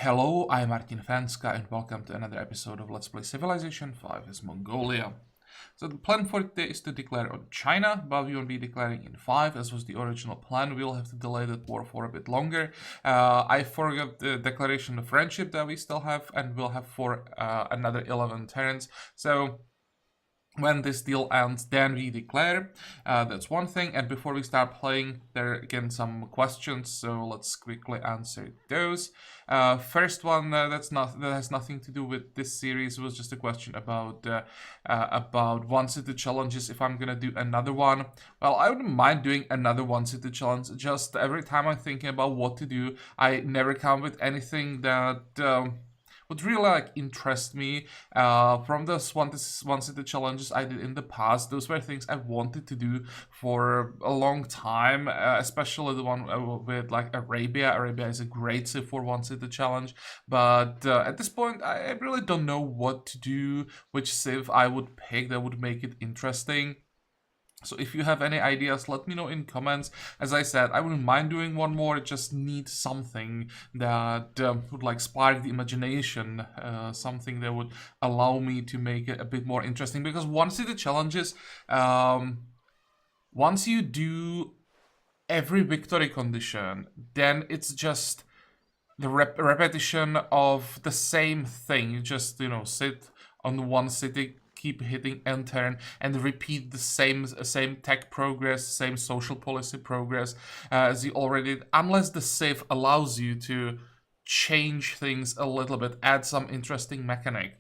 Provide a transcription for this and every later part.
Hello, I'm Martin Fencka and welcome to another episode of Let's Play Civilization 5 as Mongolia. So the plan for today is to declare on China, but we won't be declaring in 5 as was the original plan. We'll have to delay that war for a bit longer. I forgot the declaration of friendship that we still have, and we'll have for another 11 turns. So when this deal ends, then we declare. That's one thing. And before we start playing, there are again some questions, so let's quickly answer those. First one that has nothing to do with this series, was just a question about one city challenges. If I'm gonna do another one, well, I wouldn't mind doing another one city challenge. Just every time I'm thinking about what to do, I never come with anything that would really interest me. From this one city challenges I did in the past, those were things I wanted to do for a long time, especially the one with Arabia. Arabia is a great civ for one city challenge, but at this point I really don't know what to do, which civ I would pick that would make it interesting. So if you have any ideas, let me know in comments. As I said, I wouldn't mind doing one more. Just need something that would spark the imagination, something that would allow me to make it a bit more interesting. Because once the challenges, once you do every victory condition, then it's just the repetition of the same thing. You just sit on one city, keep hitting enter and repeat the same tech progress, same social policy progress as you already did, unless the civ allows you to change things a little bit, add some interesting mechanic.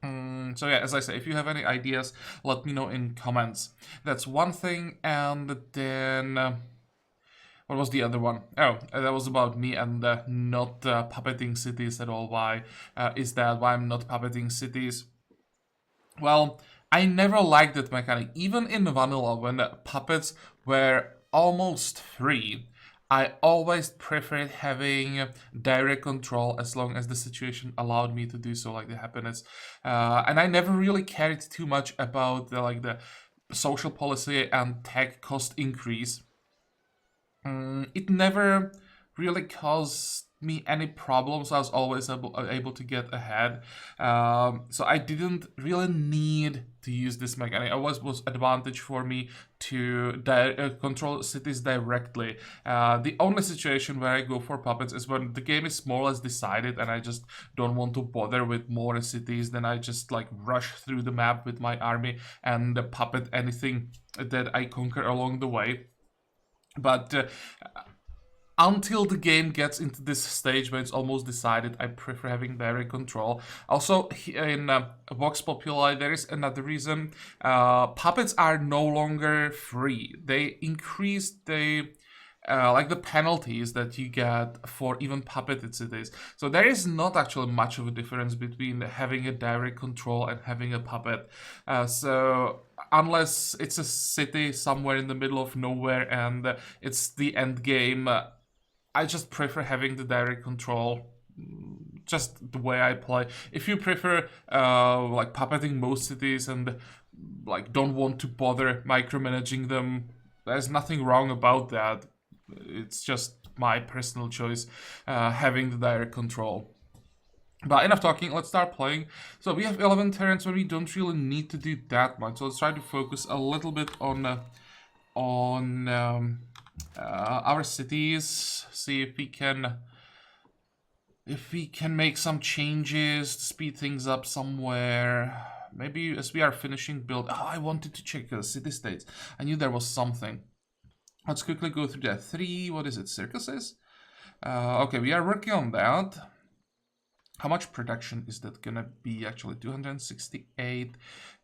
So yeah, as I say, if you have any ideas, let me know in comments. That's one thing. And then what was the other one? Oh, that was about me and not puppeting cities at all. Why is that? Why I'm not puppeting cities? Well, I never liked that mechanic. Even in vanilla, when puppets were almost free, I always preferred having direct control as long as the situation allowed me to do so, like the happiness. And I never really cared too much about the social policy and tech cost increase. It never really caused me any problems. I was always able to get ahead, so I didn't really need to use this mechanic. It was advantage for me to control cities directly. The only situation where I go for puppets is when the game is more or less decided and I just don't want to bother with more cities. Then I just rush through the map with my army and puppet anything that I conquer along the way. But until the game gets into this stage where it's almost decided, I prefer having direct control. Also, in Vox Populi, there is another reason. Puppets are no longer free. They increased the penalties that you get for even puppeted cities. So there is not actually much of a difference between having a direct control and having a puppet. So unless it's a city somewhere in the middle of nowhere and it's the end game, I just prefer having the direct control, just the way I play. If you prefer puppeting most cities and don't want to bother micromanaging them, there's nothing wrong about that. It's just my personal choice, having the direct control. But enough talking, let's start playing. So we have 11 turns where we don't really need to do that much. So let's try to focus a little bit on our cities. See if we can make some changes to speed things up somewhere. Maybe as we are finishing build. Oh, I wanted to check the city states. I knew there was something. Let's quickly go through that. 3, what is it, circuses? Okay, we are working on that. How much production is that gonna be actually? 268.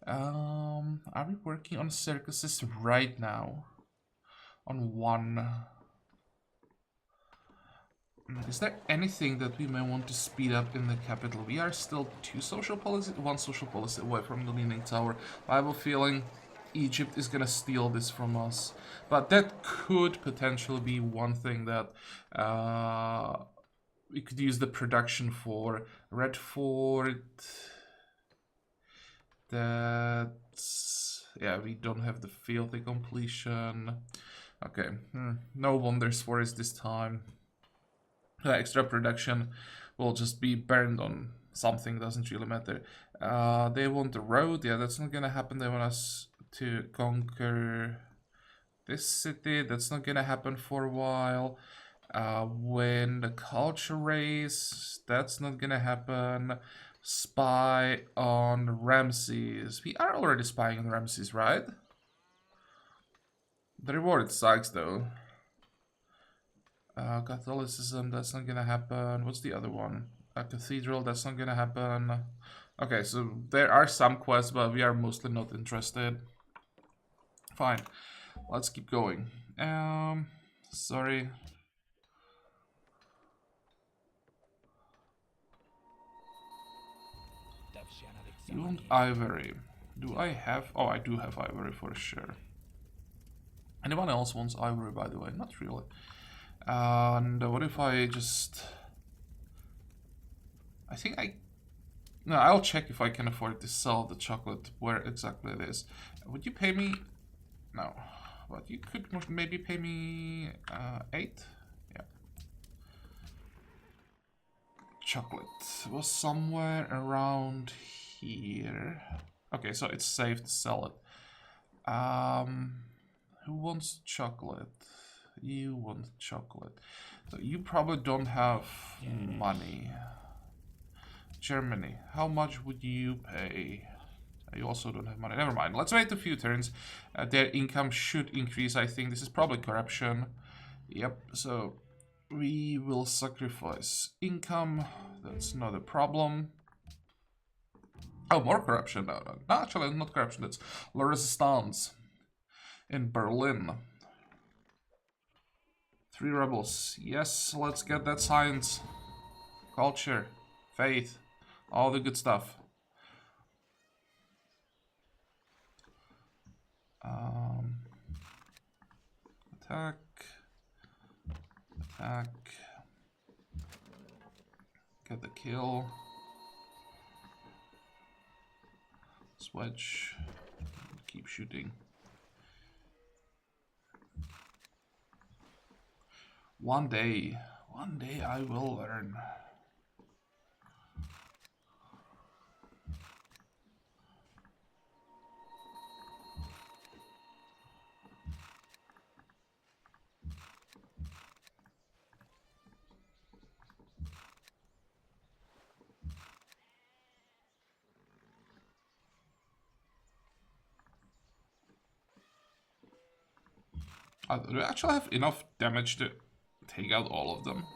Are we working on circuses right now? On one. Is there anything that we may want to speed up in the capital? We are still one social policy away from the Leaning Tower. I have a feeling Egypt is gonna steal this from us, but that could potentially be one thing that we could use the production for. Red Fort. That's, yeah, we don't have the fealty completion. Okay, no wonders for us this time. The extra production will just be burned on something, doesn't really matter. They want the road, yeah, that's not gonna happen. They want us to conquer this city, that's not gonna happen for a while. Win the culture race, that's not gonna happen. Spy on Ramses. We are already spying on Ramses, right? The reward sucks though. Catholicism, that's not gonna happen. What's the other one? A cathedral, that's not gonna happen. Okay, so there are some quests, but we are mostly not interested. Fine, let's keep going. Sorry. You want ivory? Do I have? Oh, I do have ivory for sure. Anyone else wants ivory, by the way? Not really. And what if I just... I think I... No, I'll check if I can afford to sell the chocolate, where exactly it is. Would you pay me... No. But you could maybe pay me 8? Yeah. Chocolate was somewhere around here. Okay, so it's safe to sell it. Who wants chocolate? You want chocolate. So you probably don't have money. Germany, how much would you pay? You also don't have money. Never mind. Let's wait a few turns. Their income should increase, I think. This is probably corruption. Yep, so we will sacrifice income. That's not a problem. Oh, more corruption. No, actually, not corruption. That's La Resistance in Berlin. 3 rebels. Yes, let's get that science, culture, faith, all the good stuff. Attack. Attack. Get the kill. Switch. Keep shooting. One day I will learn. Do I actually have enough damage to take out all of them?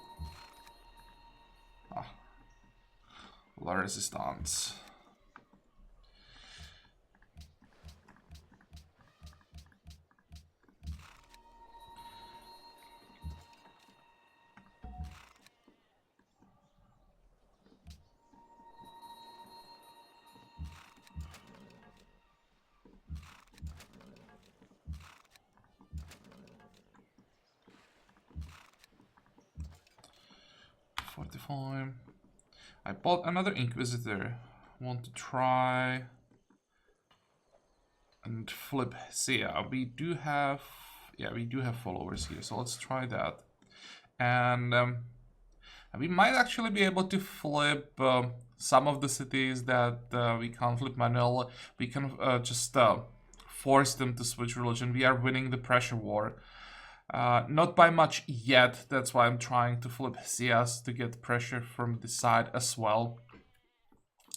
Ah. La Resistance. I bought another Inquisitor. Want to try and flip Sia. We do have followers here, so let's try that. And we might actually be able to flip some of the cities that we can't flip manually. We can just force them to switch religion. We are winning the pressure war. Not by much yet, that's why I'm trying to flip Sias to get pressure from the side as well.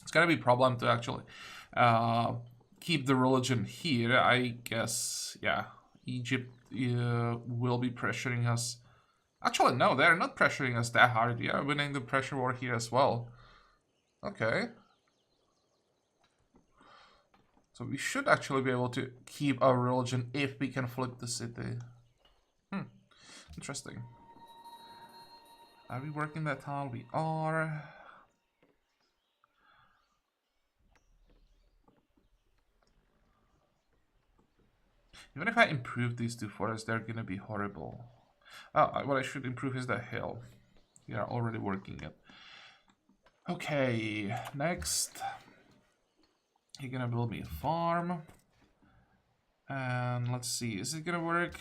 It's gonna be a problem to actually keep the religion here. I guess, yeah, Egypt will be pressuring us. Actually, no, they're not pressuring us that hard. We are winning the pressure war here as well. Okay. So we should actually be able to keep our religion if we can flip the city. Interesting. Are we working that tile? We are. Even if I improve these two forests, they're gonna be horrible. What I should improve is the hill. We are already working it. Okay, next. You're gonna build me a farm. And let's see, is it gonna work?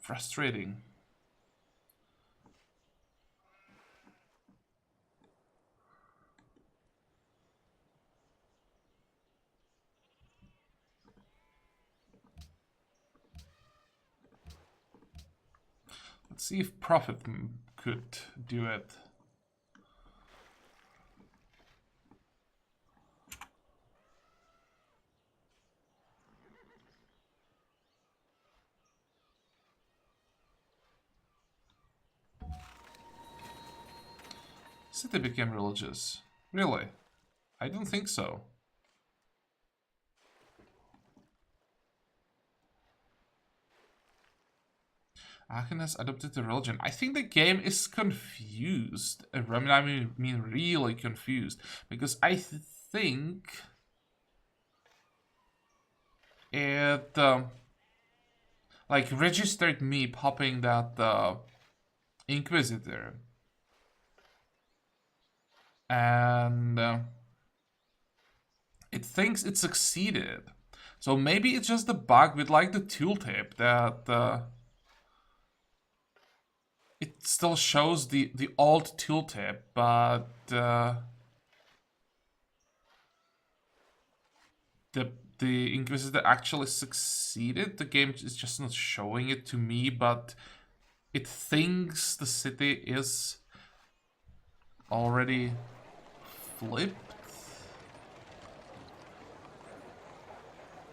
frustrating. Let's see if Prophet could do it. City became religious. Really? I don't think so. Aachen has adopted the religion. I think the game is confused. I mean really confused. Because I think it like registered me popping that Inquisitor. And it thinks it succeeded. So maybe it's just a bug with like the tooltip that it still shows the alt tooltip, but the Inquisitor actually succeeded. The game is just not showing it to me, but it thinks the city is already flipped.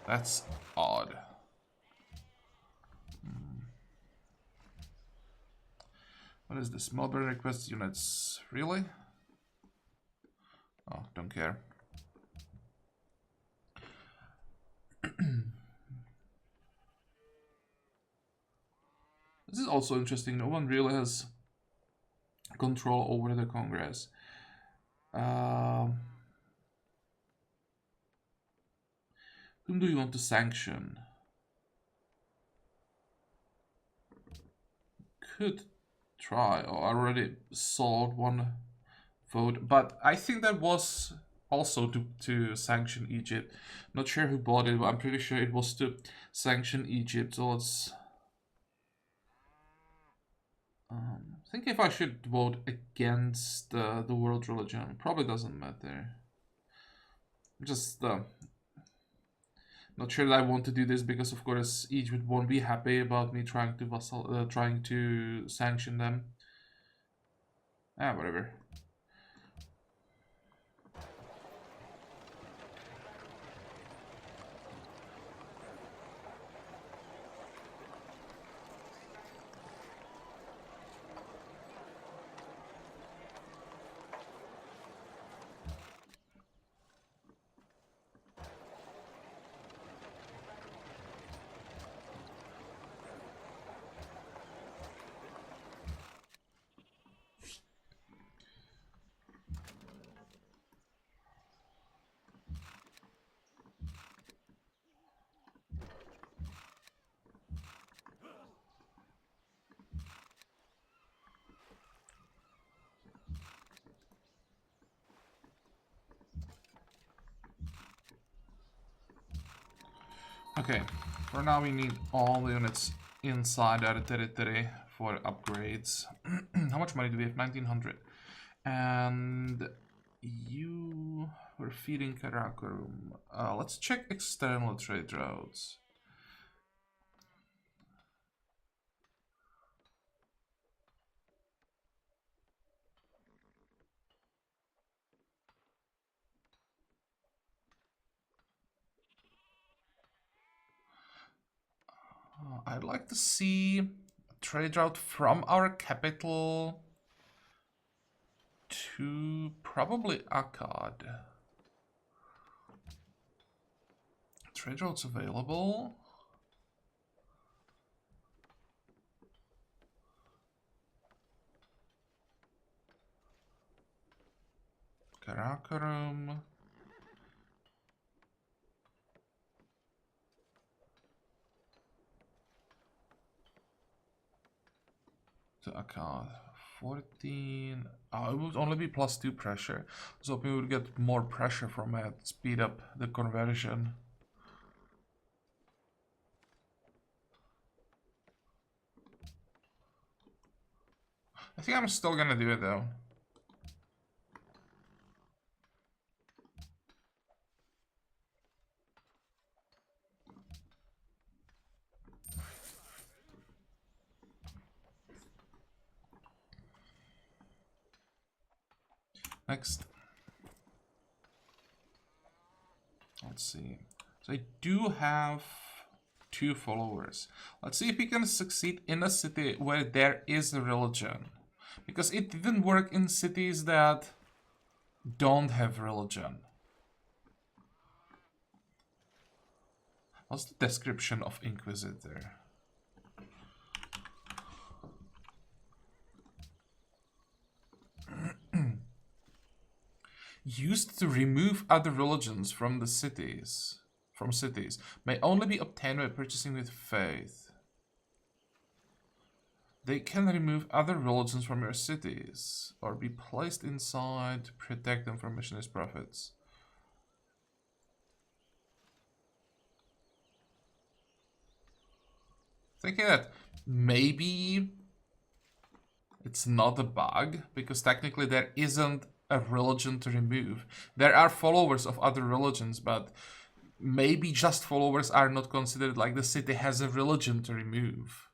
That's odd. What is this? Melbourne request units. Really? Oh, don't care. This is also interesting. No one really has control over the Congress. Whom do you want to sanction? Could try. Oh, I already sold one vote, but I think that was also to sanction Egypt. Not sure who bought it, but I'm pretty sure it was to sanction Egypt. So let's think if I should vote against the world religion. Probably doesn't matter. Just not sure that I want to do this because, of course, Egypt won't be happy about me trying to sanction them. Whatever. Okay, for now we need all the units inside our territory for upgrades. How much money do we have? 1900. And you were feeding Karakorum. Let's check external trade routes. I'd like to see a trade route from our capital to probably Akkad. Trade routes available. Karakorum. To Akkad. 14. Oh, it would only be +2 pressure. So we would get more pressure from it, speed up the conversion. I think I'm still gonna do it though. Next. Let's see. So I do have 2 followers. Let's see if we can succeed in a city where there is a religion. Because it didn't work in cities that don't have religion. What's the description of Inquisitor? Used to remove other religions from the cities. May only be obtained by purchasing with faith. They can remove other religions from your cities, or be placed inside to protect them from missionaries' profits. Thinking that maybe it's not a bug, because technically there isn't a religion to remove. There are followers of other religions, but maybe just followers are not considered like the city has a religion to remove.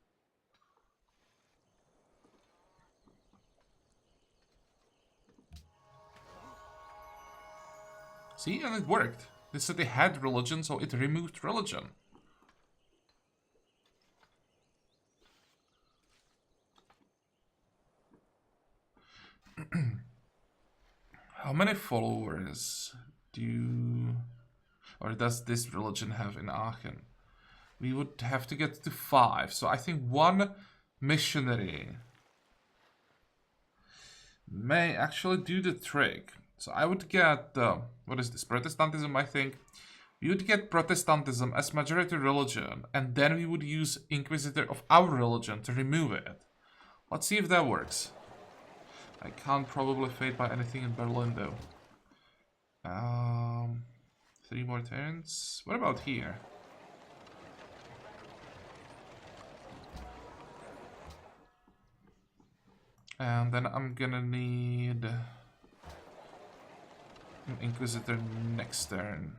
See, and it worked. The city had religion, so it removed religion. How many followers does this religion have in Aachen? We would have to get to 5, so I think 1 missionary may actually do the trick. So I would get, what is this, Protestantism, I think. We would get Protestantism as majority religion, and then we would use Inquisitor of our religion to remove it. Let's see if that works. I can't probably fade by anything in Berlin, though. 3 more turns. What about here? And then I'm gonna need an Inquisitor next turn.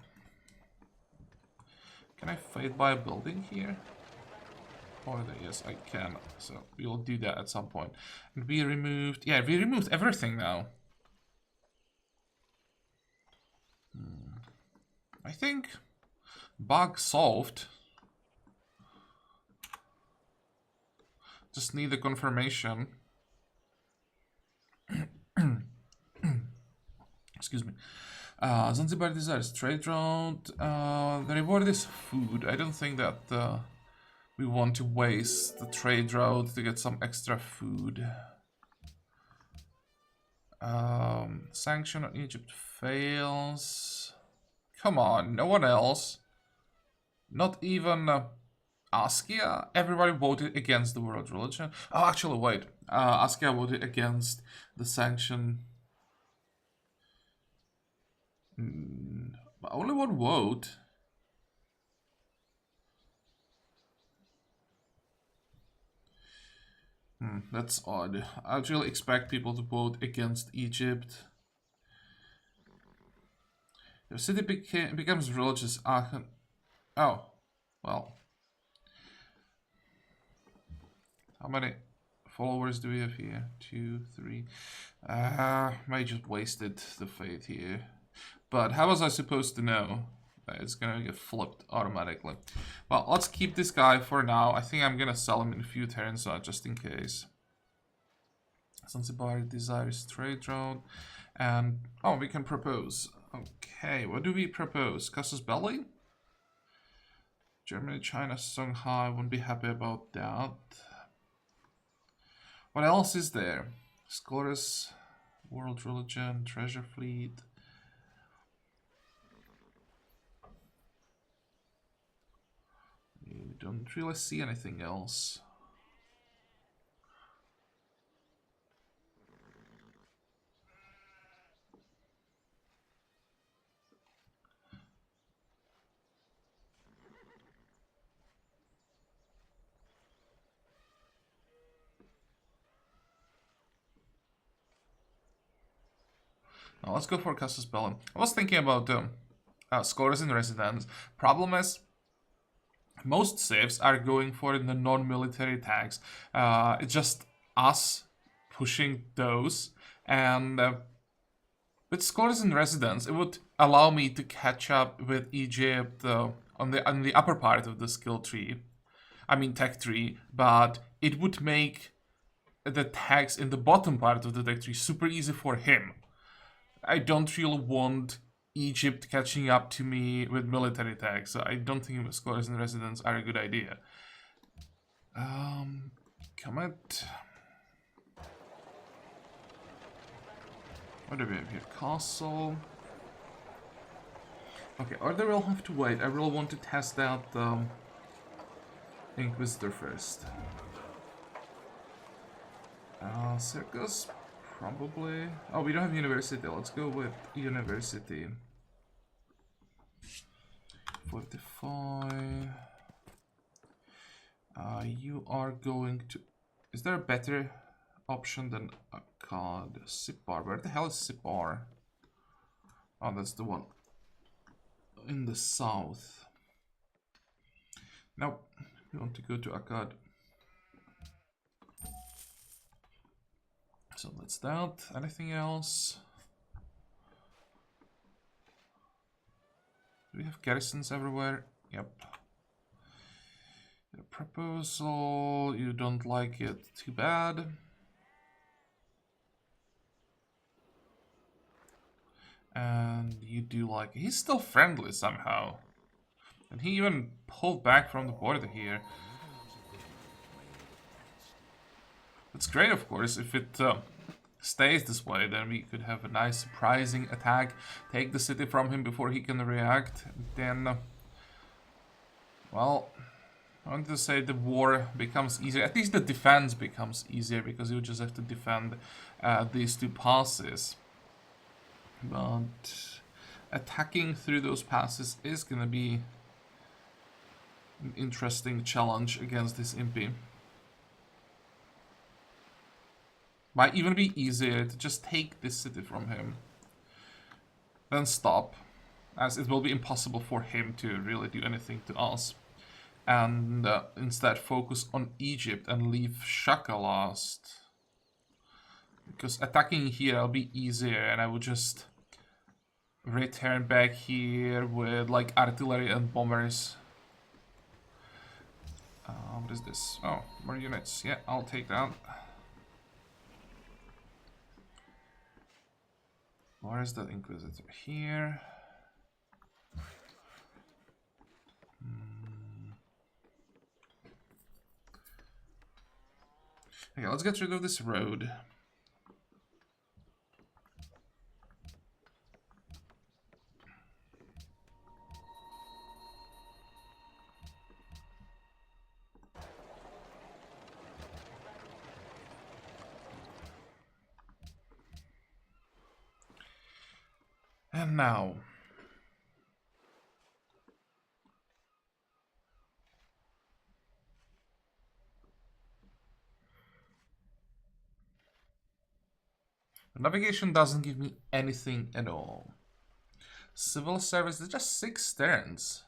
Can I fade by a building here? Oh, yes, I can. So we'll do that at some point. And we removed... Yeah, we removed everything now. I think... Bug solved. Just need a confirmation. Excuse me. Zanzibar desires trade route. The reward is food. I don't think that we want to waste the trade route to get some extra food. Sanction on Egypt fails. Come on, no one else. Not even Askia. Everybody voted against the world religion. Oh, actually, wait. Askia voted against the sanction. But only 1 vote. That's odd. I actually expect people to vote against Egypt. The city becomes religious. Oh, well. How many followers do we have here? 2, 3. I just wasted the faith here. But how was I supposed to know that it's gonna get flipped automatically? Well, let's keep this guy for now. I think I'm gonna sell him in a few turns, just in case. Zanzibar desires trade route. And, oh, we can propose. Okay, what do we propose? Casus Belli? Germany, China, Shanghai, won't be happy about that. What else is there? Scholars, World Religion, Treasure Fleet. We don't really see anything else. Now let's go for Casus Belli. I was thinking about scholars in residence. Problem is, most civs are going for the non-military tags. It's just us pushing those, and with scholars in residence, it would allow me to catch up with Egypt on the upper part of the skill tree. I mean tech tree, but it would make the tags in the bottom part of the tech tree super easy for him. I don't really want Egypt catching up to me with military tags, so I don't think scholars in residence are a good idea. Comet. What do we have here? Castle. Okay, Order will have to wait. I really want to test out the Inquisitor first. Circus, probably. Oh, we don't have University. Let's go with University. 45. You are going to... Is there a better option than Akkad? Sipar. Where the hell is Sipar? Oh, that's the one in the south. Nope. We want to go to Akkad. So that's that. Anything else? Do we have garrisons everywhere? Yep. The proposal, you don't like it, too bad. And you do like it. He's still friendly somehow. And he even pulled back from the border here. It's great, of course, if it stays this way, then we could have a nice surprising attack, take the city from him before he can react, then, well, I want to say the war becomes easier, at least the defense becomes easier, because you just have to defend these two passes. But attacking through those passes is gonna be an interesting challenge against this Impy. Might even be easier to just take this city from him. Then stop. As it will be impossible for him to really do anything to us. And instead focus on Egypt and leave Shaka last. Because attacking here will be easier and I would just return back here with like artillery and bombers. What is this? Oh, more units. Yeah, I'll take that. Where is the Inquisitor? Here. Okay, let's get rid of this road. And now, navigation doesn't give me anything at all. Civil service is just 6 turns.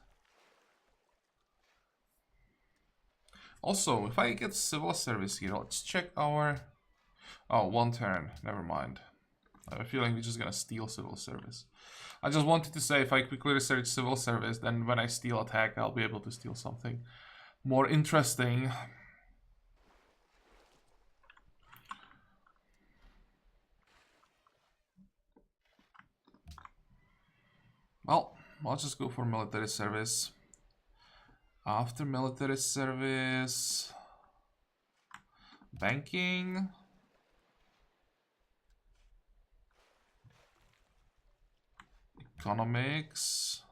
Also, if I get civil service here, let's check our... Oh, 1 turn. Never mind. I have a feeling we're just gonna steal civil service. I just wanted to say if I quickly research civil service, then when I steal attack, I'll be able to steal something more interesting. Well, I'll just go for military service. After military service... Banking... Economics.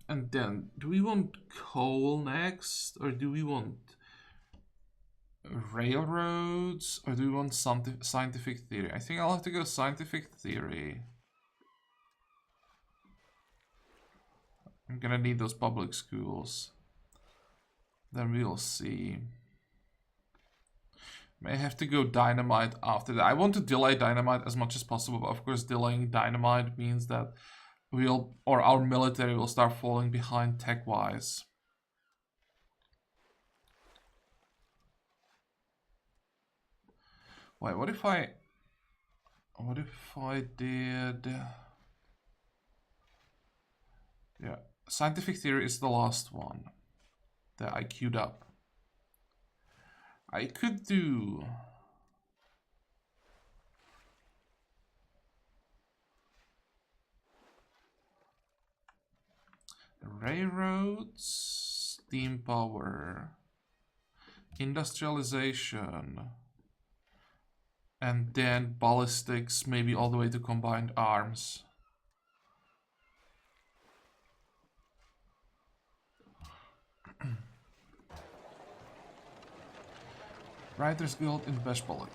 And then, do we want coal next? Or do we want railroads? Or do we want scientific theory? I think I'll have to go scientific theory. I'm gonna need those public schools. Then we'll see. May have to go dynamite after that. I want to delay dynamite as much as possible, but of course delaying dynamite means that our military will start falling behind tech-wise. Wait, what if I did... Yeah, scientific theory is the last one that I queued up. I could do... railroads, steam power, industrialization, and then ballistics, maybe all the way to combined arms. Writers Guild in Beshbalak.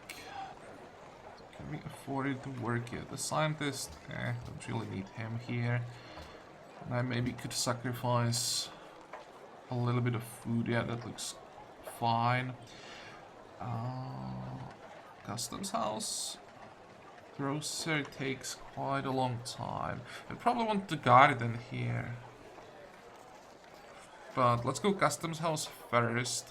Can we afford it to work yet? The scientist, don't really need him here. And I maybe could sacrifice a little bit of food. Yeah, that looks fine. Customs house. Grocer takes quite a long time. I probably want the garden here. But let's go customs house first.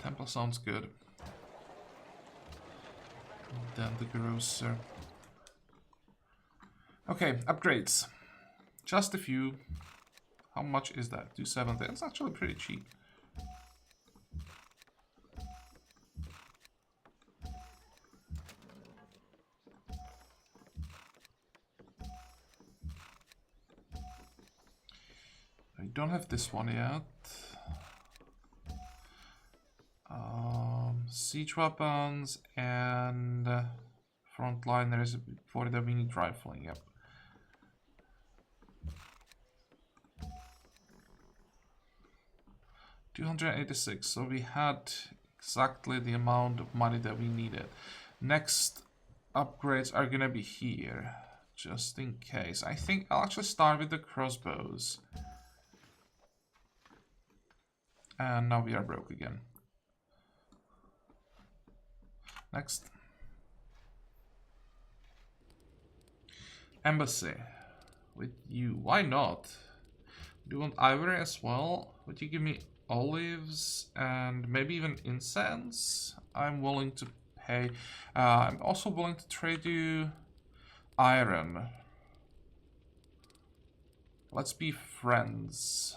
Temple sounds good. Then the grocer. Okay, upgrades. Just a few. How much is that? 270. It's actually pretty cheap. I don't have this one yet. Siege weapons and frontliners for the mini rifling. Yep. $286. So we had exactly the amount of money that we needed. Next upgrades are gonna be here, just in case. I think I'll actually start with the crossbows. And now we are broke again. Next. Embassy. With you. Why not? Do you want ivory as well? Would you give me olives and maybe even incense? I'm willing to pay. I'm also willing to trade you iron. Let's be friends.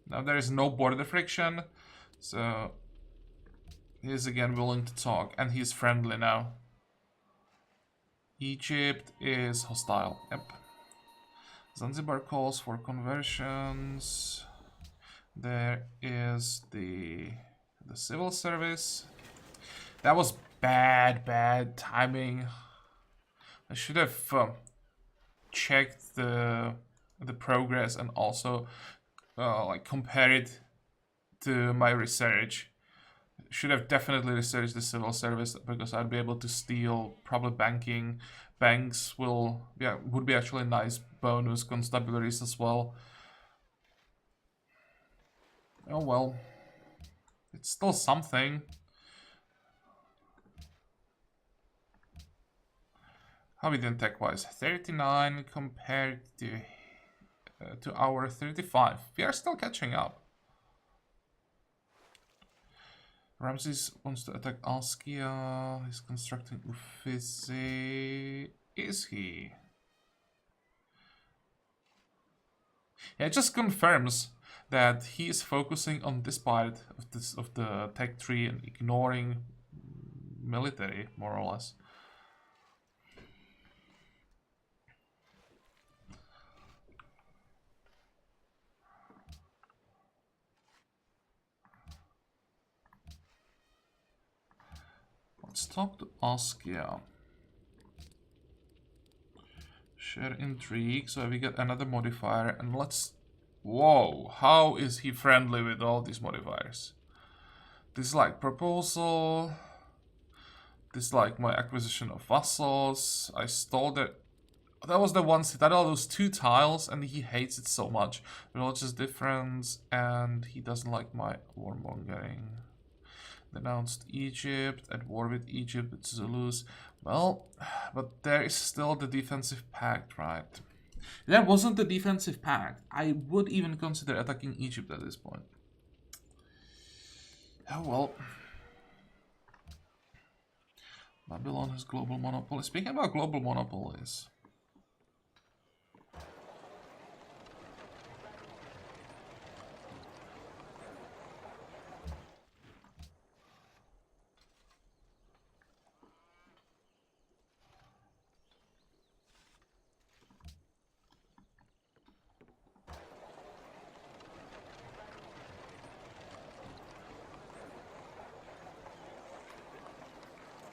Now there is no border friction, so he is again willing to talk, and he's friendly now. Egypt is hostile. Yep. Zanzibar calls for conversions. There is the civil service. That was bad timing. I should have checked the progress and also like compare it to my research. Should have definitely researched the civil service because I'd be able to steal probably banking. Banks would be actually a nice bonus. Constabularies as well. Oh well, it's still something. How we doing tech-wise? 39 compared to our 35. We are still catching up. Ramses wants to attack Askia. He's constructing Uffizi. Is he? Yeah, it just confirms that he is focusing on this part of the tech tree and ignoring military, more or less. Let's talk to Askia. Share intrigue, so we get another modifier, and let's... Whoa, how is he friendly with all these modifiers? This is like proposal, dislike my acquisition of vassals. I stole that. That was the one citadel, those 2 tiles, and he hates it so much. Religious difference, and he doesn't like my warmongering. Denounced Egypt, at war with Egypt, with Zulus. Well, but there is still the defensive pact, right? If that wasn't the defensive pact, I would even consider attacking Egypt at this point. Oh well. Babylon has global monopoly. Speaking about global monopolies.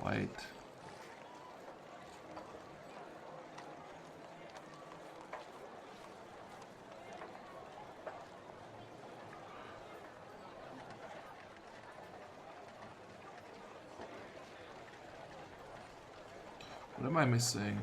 Wait. What am I missing?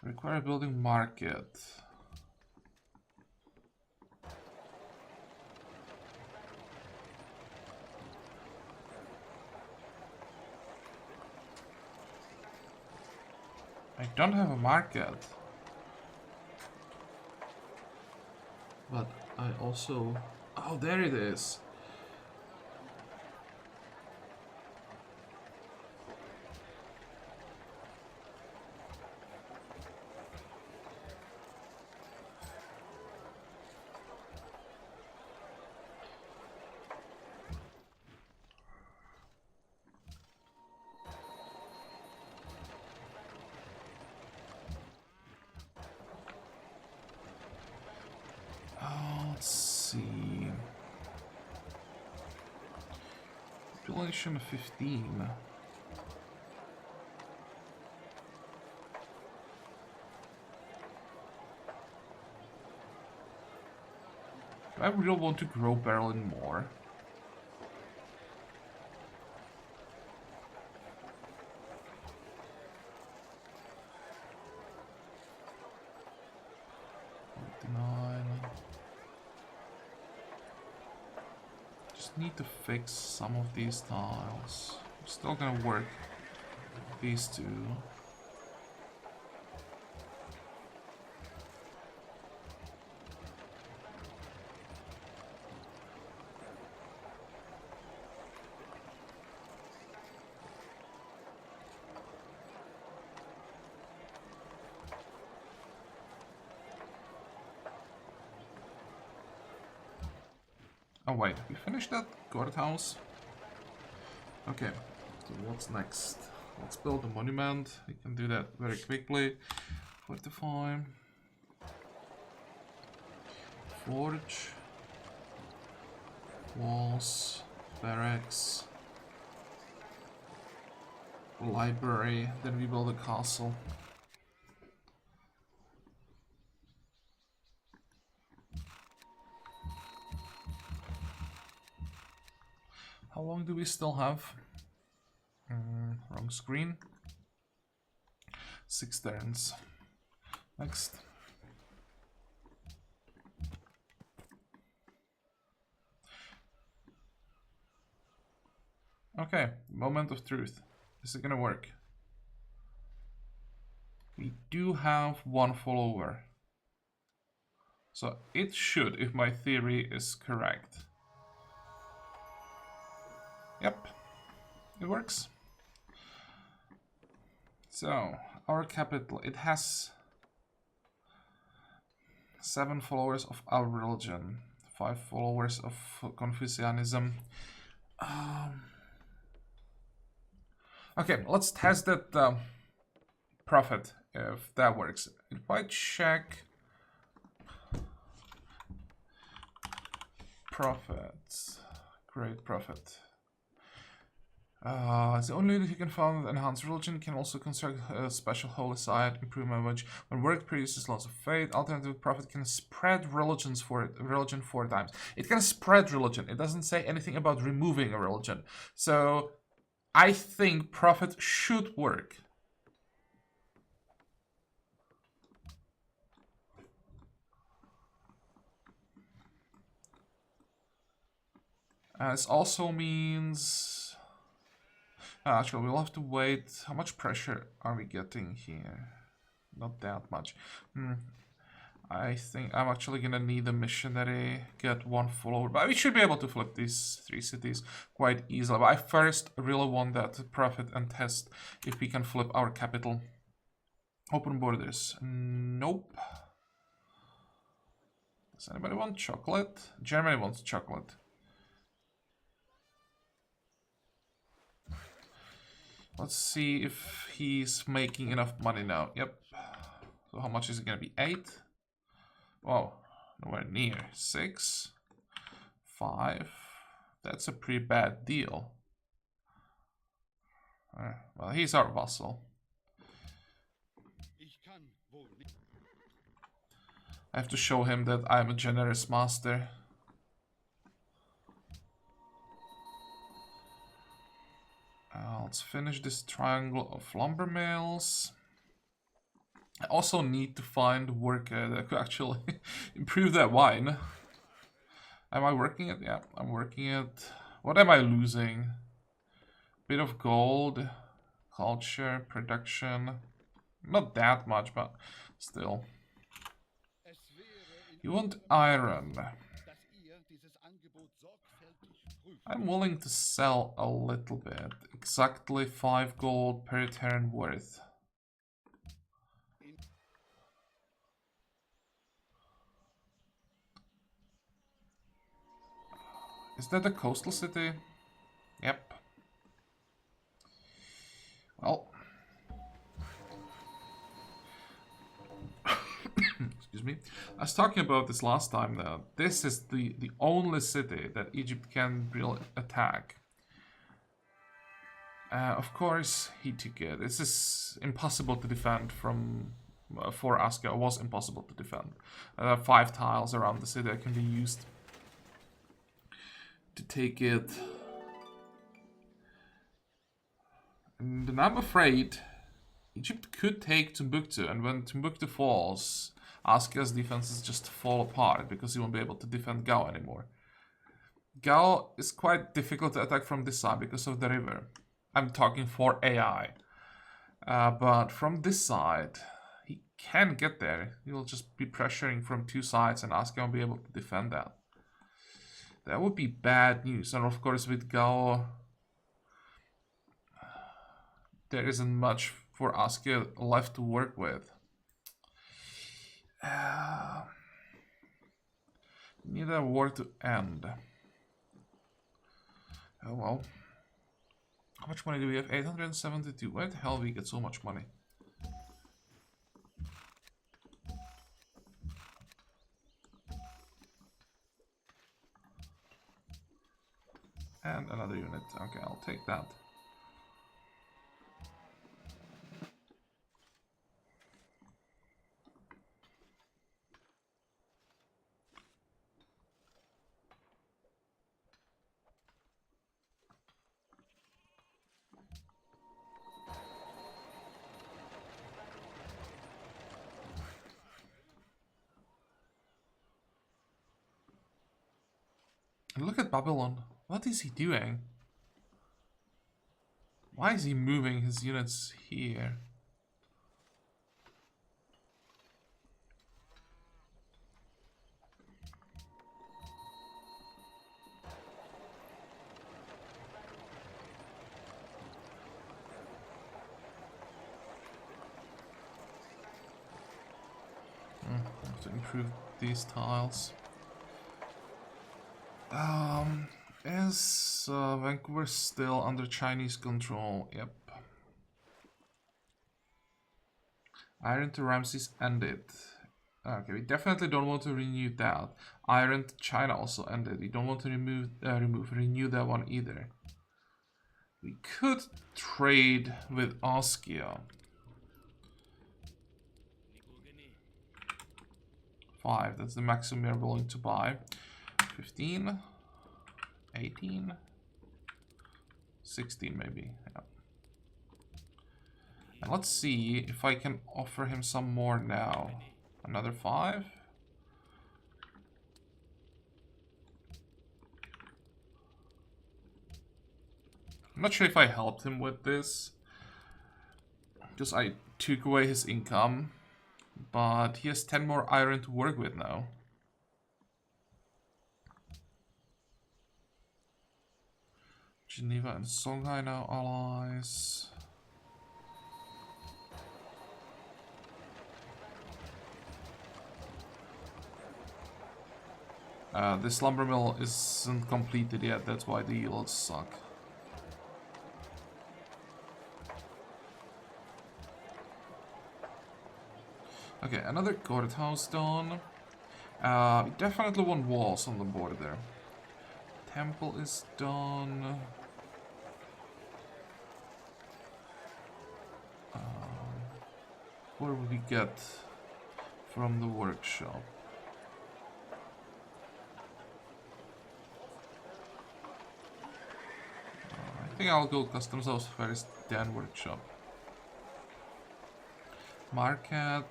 Require building market. I don't have a market. But I also... Oh, there it is. Let's see. Population 15. Do I really want to grow Berlin more? Need to fix some of these tiles. Still gonna work these 2. Oh wait, we finished that courthouse? Okay, so what's next? Let's build a monument. We can do that very quickly. Fortify. Forge. Walls. Barracks. Library. Then we build a castle. How long do we still have? Wrong screen. 6 turns. Next. Okay, moment of truth. Is it gonna work? We do have 1 follower. So it should, if my theory is correct. Yep, it works. So, our capital, it has 7 followers of our religion, 5 followers of Confucianism. Okay, let's test that profit, if that works. If I check profits, great profit. It's the only unit you can found enhanced religion, can also construct a special holy site, improve language. When work produces lots of faith, alternative prophet can spread religion 4 times. It can spread religion. It doesn't say anything about removing a religion. So I think prophet should work. This also means... actually, we'll have to wait. How much pressure are we getting here? Not that much. I think I'm actually gonna need a missionary, get one follower, but we should be able to flip these 3 cities quite easily. But I first really want that prophet and test if we can flip our capital. Open borders. Nope. Does anybody want chocolate? Germany wants chocolate. Let's see if he's making enough money now. Yep. So how much is it gonna be? 8? Oh, nowhere near. 6, 5. That's a pretty bad deal. Well, he's our vassal. I have to show him that I'm a generous master. Let's finish this triangle of lumber mills. I also need to find a worker that could actually improve that wine. Am I working it? Yeah, I'm working it. What am I losing? Bit of gold, culture, production. Not that much, but still. You want iron. I'm willing to sell a little bit. Exactly 5 gold per turn worth. Is that a coastal city? Yep. Well. Excuse me. I was talking about this last time that this is the only city that Egypt can really attack. Of course, he took it. This is impossible to defend from... for Aska, it was impossible to defend. 5 tiles around the city that can be used to take it. And I'm afraid Egypt could take Timbuktu, and when Timbuktu falls, Aska's defenses just fall apart because he won't be able to defend Gao anymore. Gao is quite difficult to attack from this side because of the river. I'm talking for AI. But from this side, he can get there. He'll just be pressuring from 2 sides and Aska won't be able to defend that. That would be bad news. And of course with Gao, there isn't much for Aska left to work with. Need a war to end. Oh well. How much money do we have? 872. Where the hell we get so much money? And another unit. Okay, I'll take that. And look at Babylon. What is he doing? Why is he moving his units here? I have to improve these tiles. Is Vancouver still under Chinese control? Yep. Iron to Ramses ended. Okay, we definitely don't want to renew that. Iron to China also ended. We don't want to renew that one either. We could trade with Askia. 5, that's the maximum we're willing to buy. 15, 18, 16 maybe. Yeah. And let's see if I can offer him some more now. Another 5. I'm not sure if I helped him with this, because I took away his income, but he has 10 more iron to work with now. Geneva and Songhai now allies. This lumber mill isn't completed yet, that's why the yields suck. Okay, another courthouse done. We definitely want walls on the border. Temple is done. What will we get from the workshop? I think I'll go customs house first, then workshop. Market.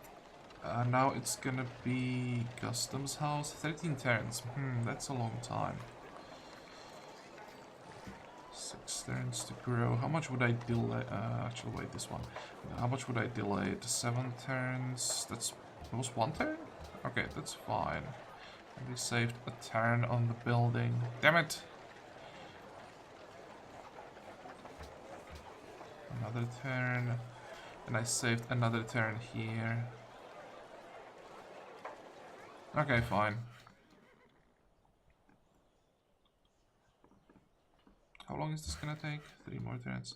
Now it's gonna be customs house. 13 turns. That's a long time. 6 turns to grow. How much would I delay? Actually, wait, this one. How much would I delay it? 7 turns. That was 1 turn? Okay, that's fine. And we saved a turn on the building. Damn it! Another turn. And I saved another turn here. Okay, fine. How long is this gonna take? 3 more turns.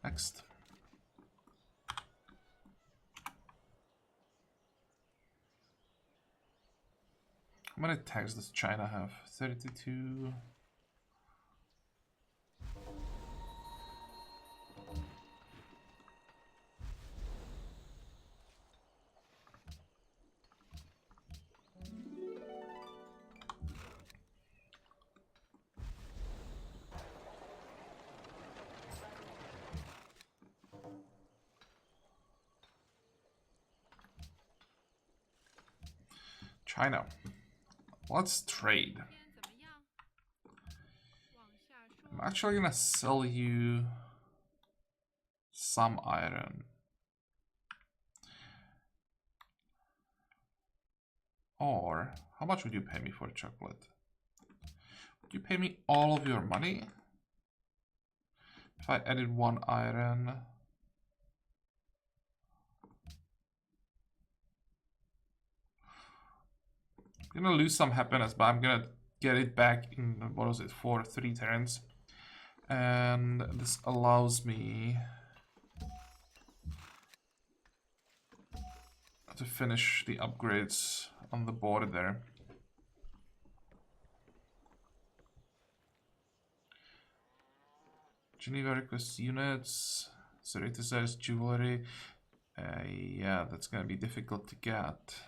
Next. How many tags does China have? 32. China. Let's trade. I'm actually gonna sell you some iron. Or, how much would you pay me for chocolate? Would you pay me all of your money? If I added 1 iron. I'm gonna lose some happiness, but I'm gonna get it back in, what was it, 3 turns. And this allows me to finish the upgrades on the border there. Geneva requests units. Ceritisa's jewelry. Yeah, that's gonna be difficult to get.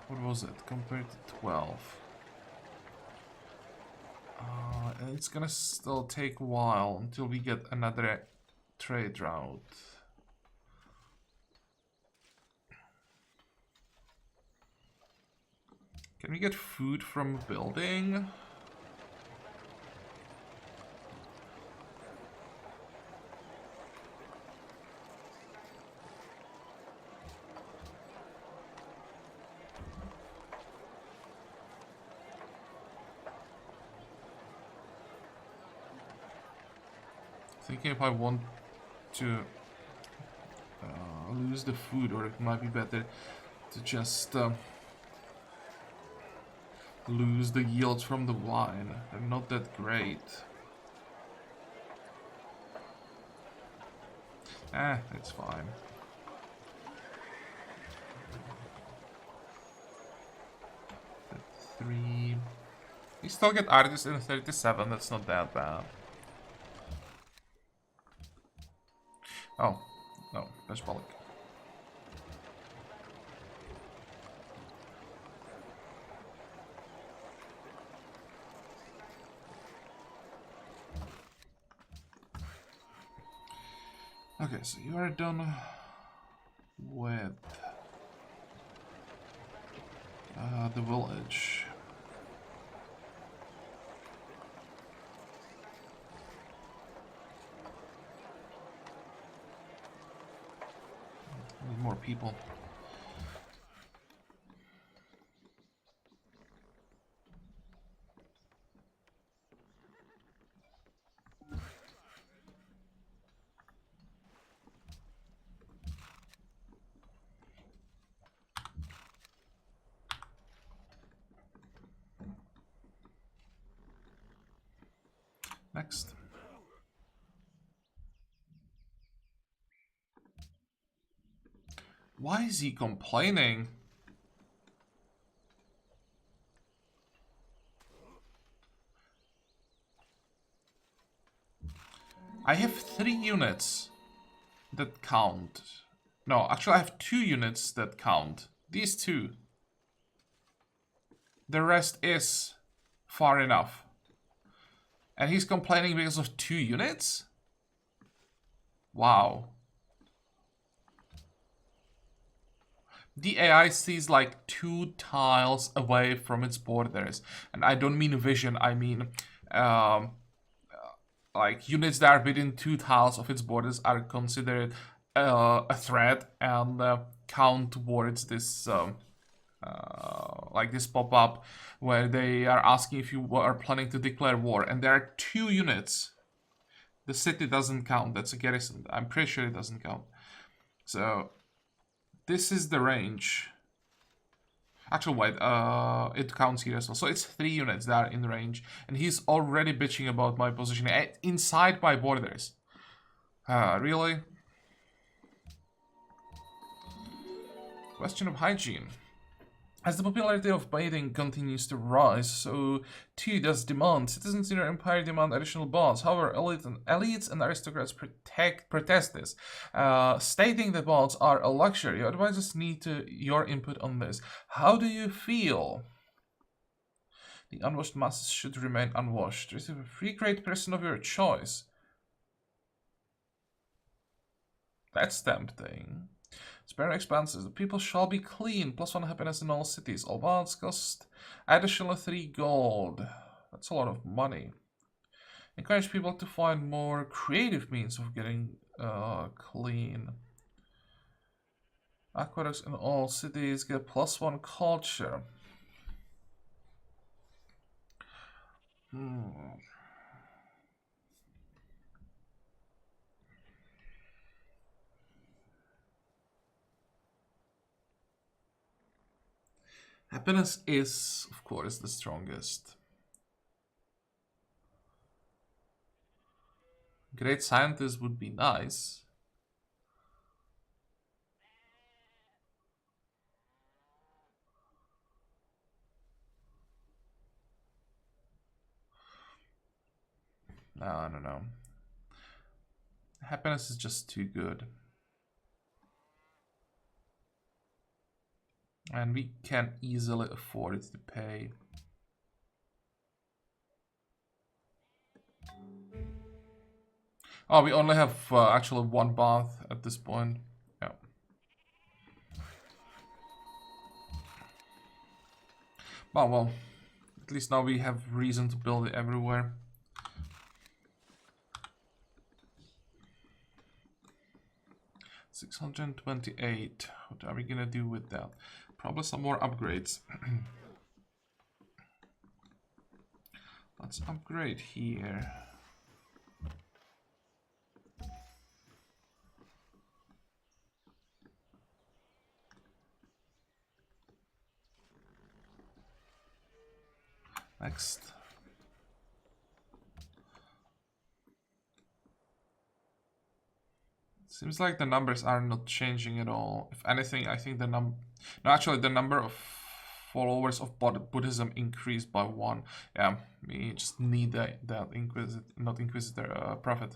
What was it compared to 12? It's gonna still take a while until we get another trade route. Can we get food from a building? Thinking if I want to lose the food, or it might be better to just lose the yields from the wine. They're not that great. It's fine. Three. We still get artists in 37, that's not that bad. Oh, no, that's bollock. Okay, so you are done with the village. Need more people. Next. Why is he complaining? I have 3 units that count. No, actually I have 2 units that count. These 2. The rest is far enough. And he's complaining because of 2 units? Wow. The AI sees like 2 tiles away from its borders. And I don't mean vision, I mean like units that are within 2 tiles of its borders are considered a threat and count towards this like this pop-up where they are asking if you are planning to declare war, and there are 2 units. The city doesn't count, that's a garrison. I'm pretty sure it doesn't count. So this is the range. Actually, wait, it counts here as well. So it's 3 units that are in range, and he's already bitching about my position inside my borders. Really? Question of hygiene. As the popularity of bathing continues to rise, so too does demand. Citizens in your empire demand additional baths. However, elites and aristocrats protest this, stating that baths are a luxury. Your advisors need your input on this. How do you feel? The unwashed masses should remain unwashed. Receive a free great person of your choice. That's tempting. Spare expenses. The people shall be clean. +1 happiness in all cities. All baths cost additional 3 gold. That's a lot of money. Encourage people to find more creative means of getting clean. Aqueducts in all cities get +1 culture. Happiness is, of course, the strongest. Great scientist would be nice. No, no. Happiness is just too good. And we can easily afford it to pay. Oh, we only have actually 1 bath at this point. Yeah. Well, at least now we have reason to build it everywhere. $628. What are we gonna do with that? Probably some more upgrades. Let's upgrade here. next. Seems like the numbers are not changing at all. If anything, I think the no, actually the number of followers of Buddhism increased by 1. Yeah, we just need that not Inquisitor, prophet.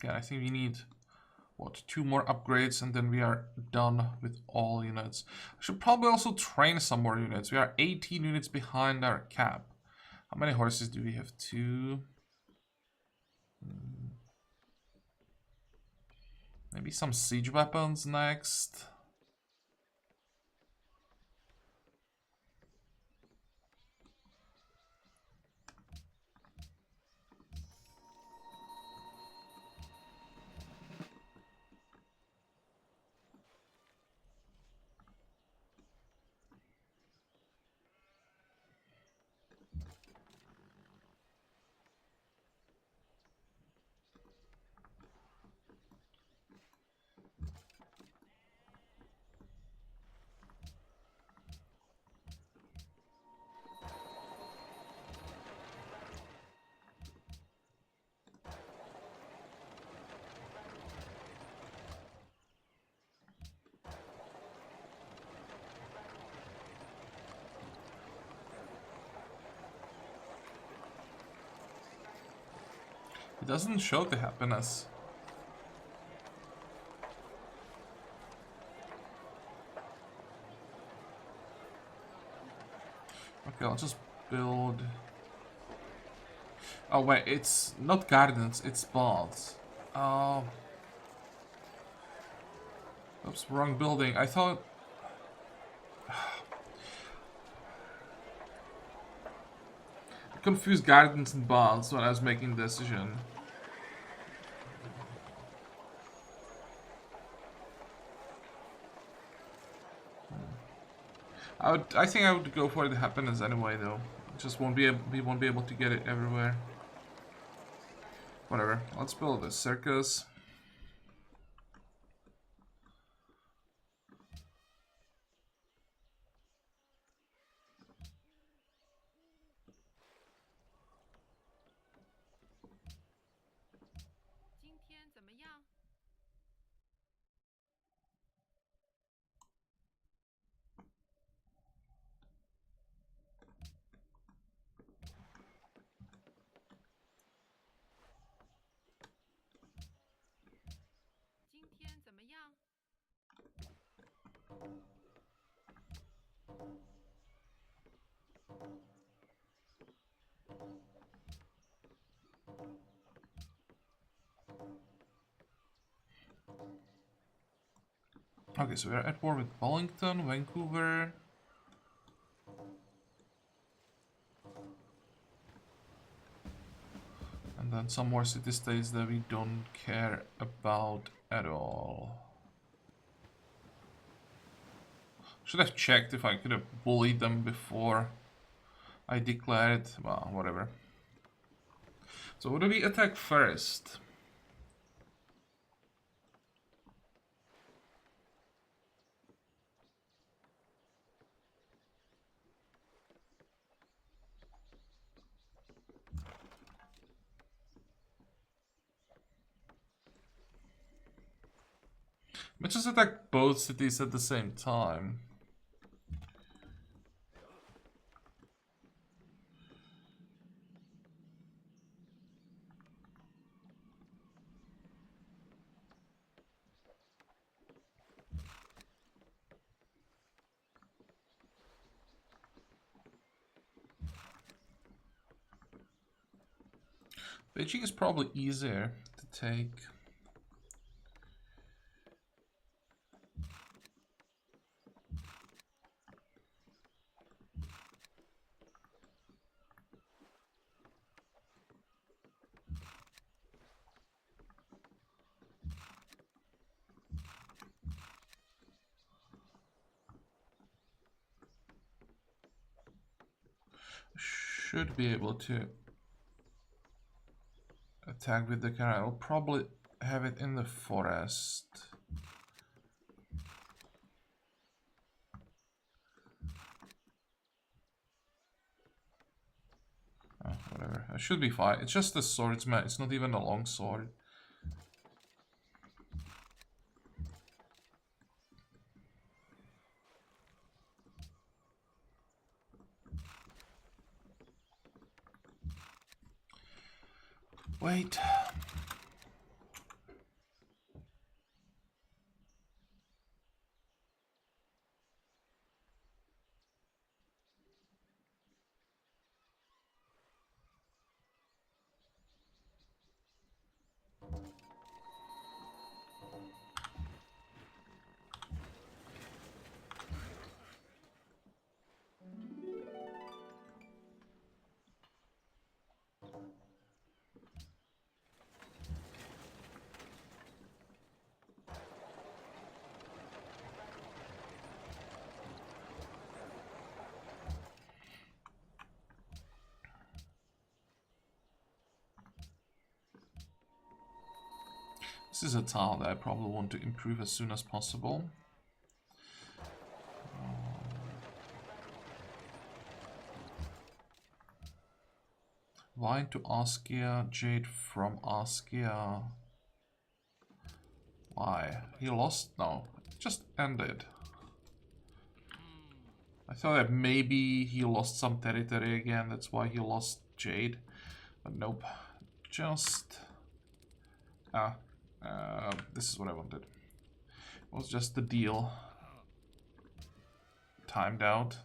Okay, I think we need, what, 2 more upgrades and then we are done with all units. I should probably also train some more units. We are 18 units behind our cap. How many horses do we have? 2. Maybe some siege weapons next. It doesn't show the happiness. Okay, I'll just build... Oh wait, it's not gardens, it's baths. Oh. Oops, wrong building. I thought... I confused gardens and baths when I was making the decision. I think I would go for the happiness anyway, though. Just we won't be able to get it everywhere. Whatever. Let's build a circus. Okay, so we're at war with Wellington, Vancouver. And then some more city-states that we don't care about at all. Should have checked if I could have bullied them before I declared. Well, whatever. So what do we attack first? Let's just attack both cities at the same time. Beijing is probably easier to take. Should be able to attack with the cannon. I'll probably have it in the forest. Oh, whatever. I should be fine. It's just the swordsman. It's not even a long sword. Wait. This is a tile that I probably want to improve as soon as possible. Wine to Askia, Jade from Askia. Why? He lost? No, it just ended. I thought that maybe he lost some territory again, that's why he lost Jade. But nope. Just... this is what I wanted. It was just the deal. Timed out.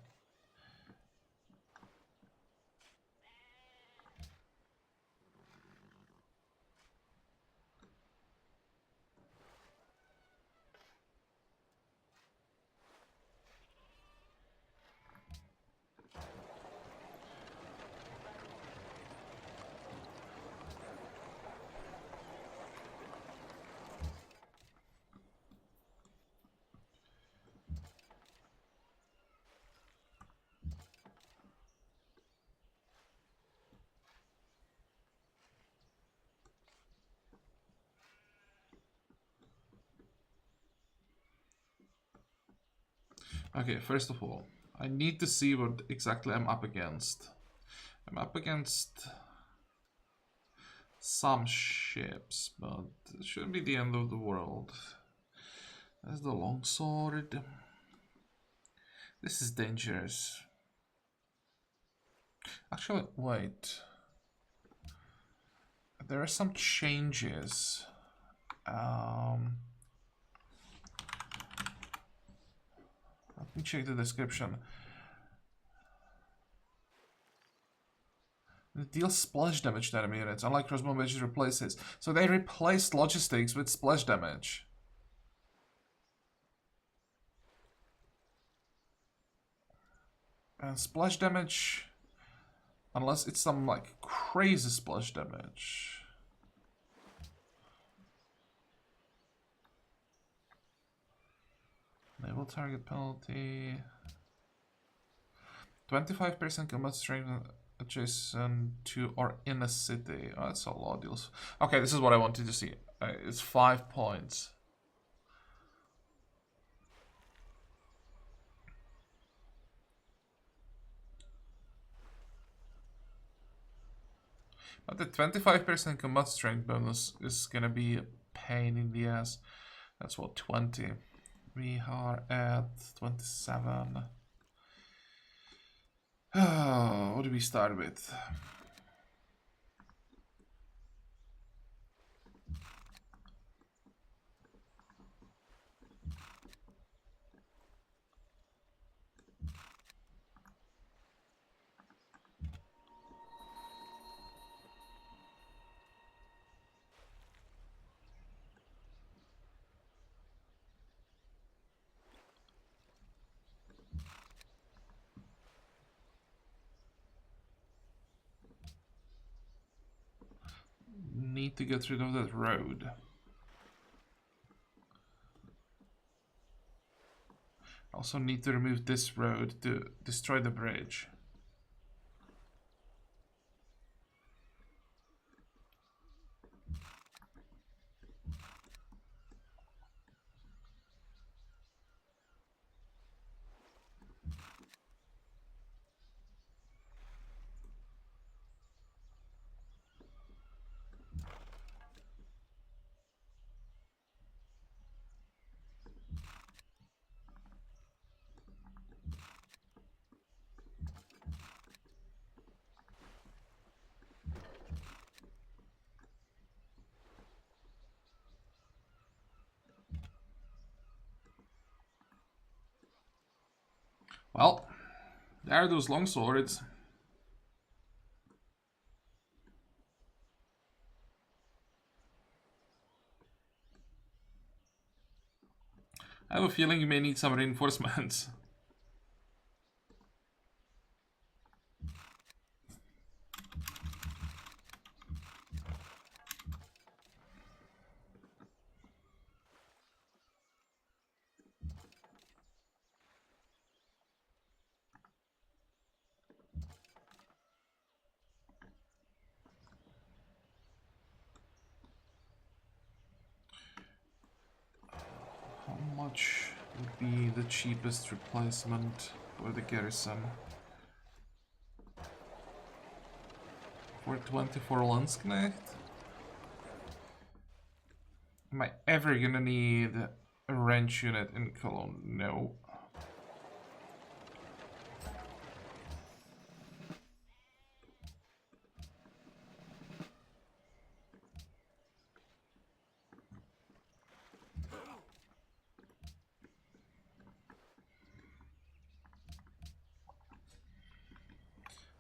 Okay, first of all, I need to see what exactly I'm up against. I'm up against some ships, but it shouldn't be the end of the world. There's the longsword. This is dangerous. Actually, wait. There are some changes. Let me check the description. It deals splash damage to enemy units, unlike crossbow which replaces. So they replaced logistics with splash damage. And splash damage, unless it's some like crazy splash damage. Naval target penalty. 25% combat strength adjacent to or in a city. Oh, that's a lot of deals. Okay, this is what I wanted to see. It's 5 points. But the 25% combat strength bonus is gonna be a pain in the ass. That's what, 20. We are at 27. What do we start with? Need to get rid of that road. Also need to remove this road to destroy the bridge. Well, there are those long swords. I have a feeling you may need some reinforcements. How much would be the cheapest replacement for the garrison? 424 Landsknecht? Am I ever gonna need a wrench unit in Cologne? No.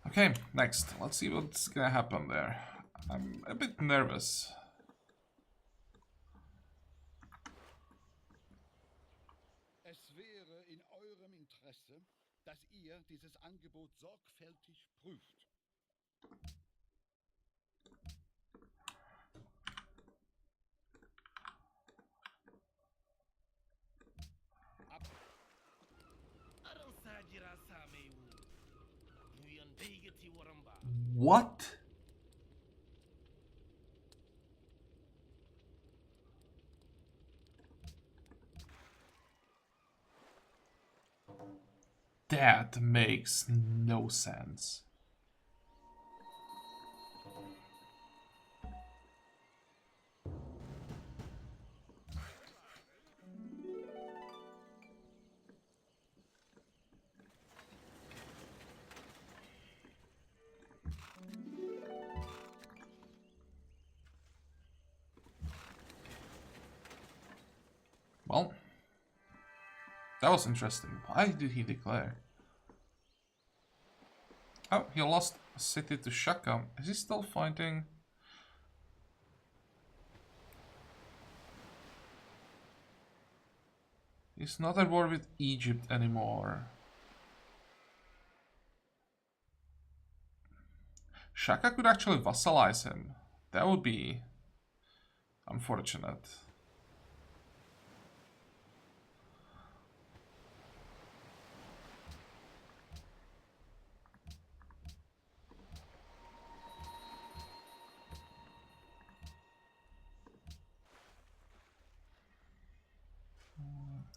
Okay, next. Let's see what's gonna happen there. I'm a bit nervous. Es wäre in eurem Interesse, dass ihr dieses Angebot sorgfältig prüft. What? That makes no sense. Well, that was interesting. Why did he declare? Oh, he lost a city to Shaka. Is he still fighting? He's not at war with Egypt anymore. Shaka could actually vassalize him. That would be unfortunate.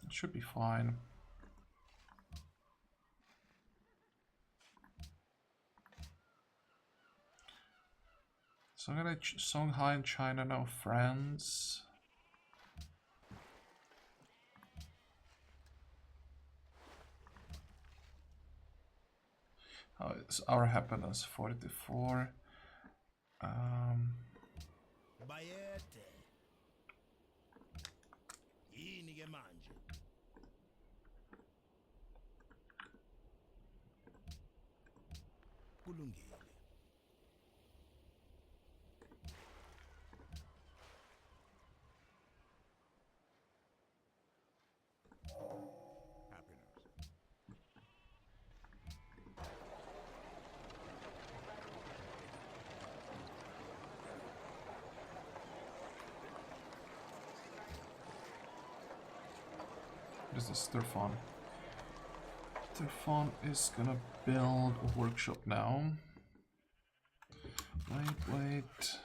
It should be fine. So I'm gonna Songhai and China now friends. Oh, it's our happiness 44. Bayete. Yini ke manje? Kulungile. What is this? Turfan. Turfan is gonna build a workshop now. Wait.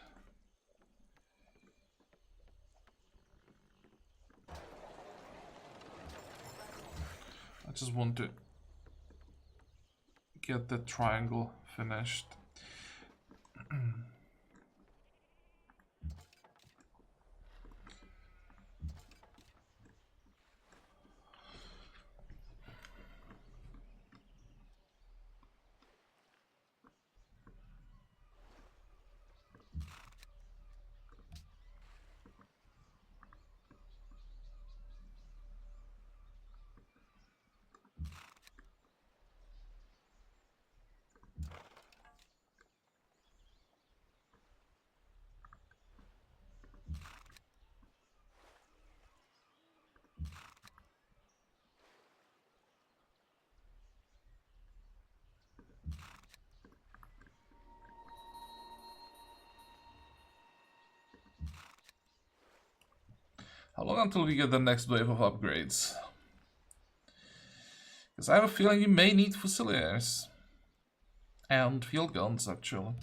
I just want to get the triangle finished. How long until we get the next wave of upgrades? Because I have a feeling you may need Fusiliers. And field guns, actually.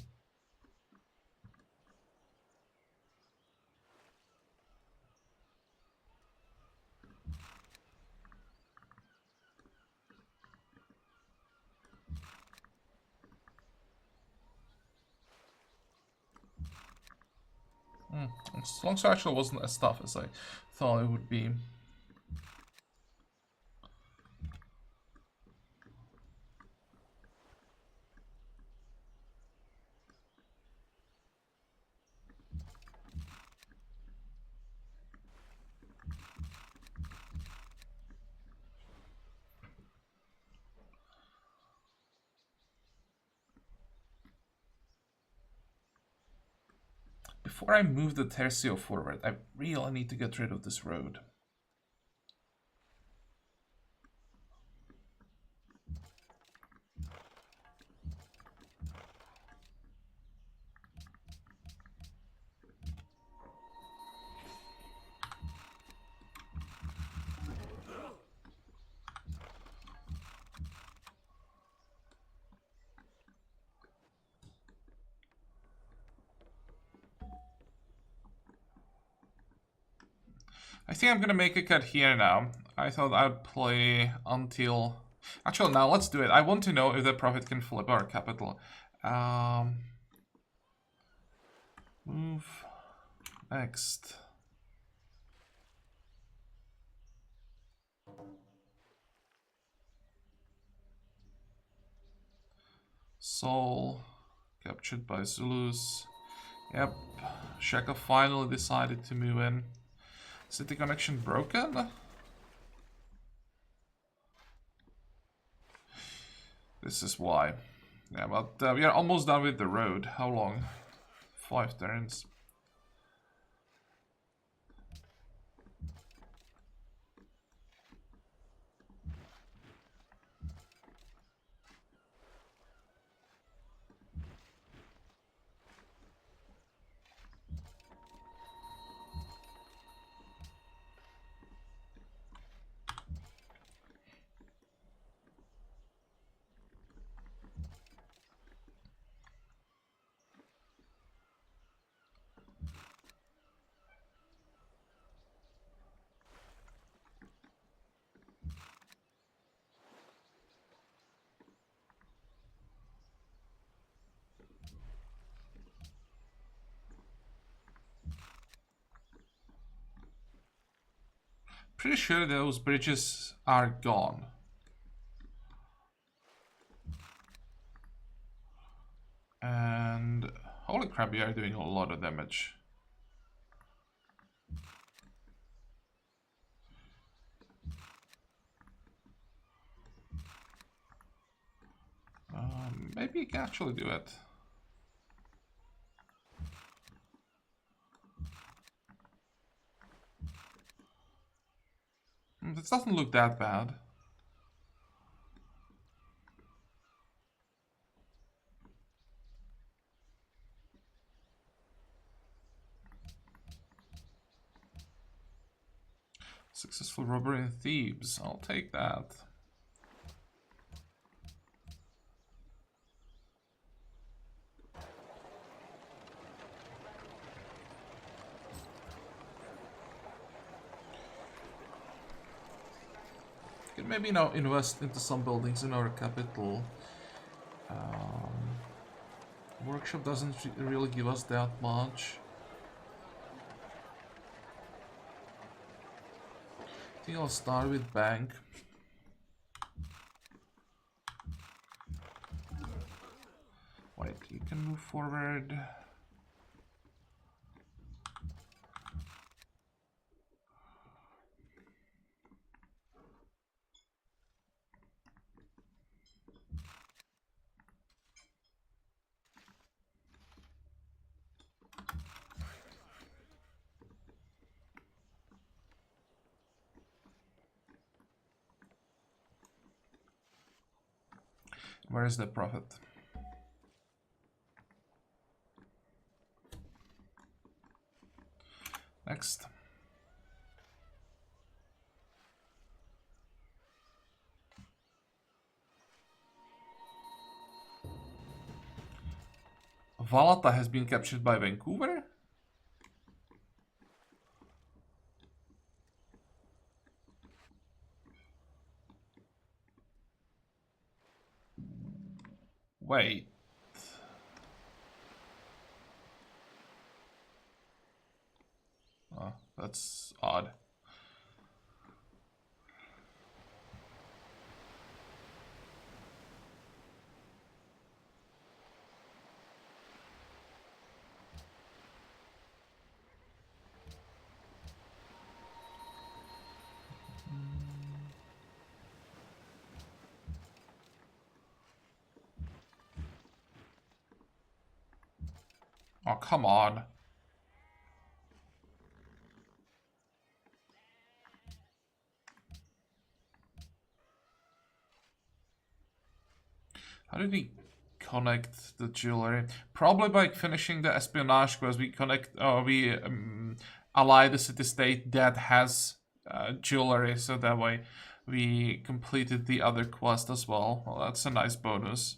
Longsword actually wasn't as tough as I thought it would be. Before I move the Tercio forward, I really need to get rid of this road. I think I'm gonna make a cut here now. I thought I'd play until... Actually, now let's do it. I want to know if the Prophet can flip our capital. Move. Next. Seoul. Captured by Zulus. Yep. Shaka finally decided to move in. City connection broken? This is why. Yeah, but we are almost done with the road. How long? 5 turns. Pretty sure those bridges are gone. And holy crap, we are doing a lot of damage. Maybe you can actually do it. This doesn't look that bad. Successful robbery in Thebes. I'll take that. Could maybe now invest into some buildings in our capital. Workshop doesn't really give us that much. I think I'll start with bank. Wait, you can move forward. Where is the Prophet? Next. Valata has been captured by Vancouver? Wait. Oh, that's odd. Oh, come on. How did we connect the jewelry? Probably by finishing the espionage quest. We ally the city-state that has jewelry, so that way we completed the other quest as well. Well, that's a nice bonus.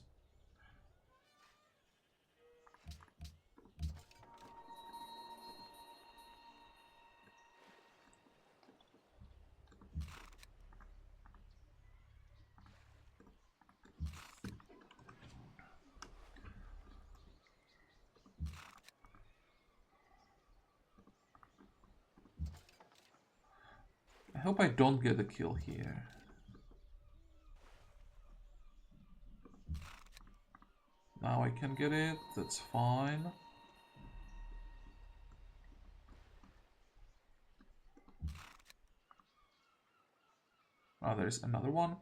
I hope I don't get a kill here. Now I can get it, that's fine. Oh, there's another one.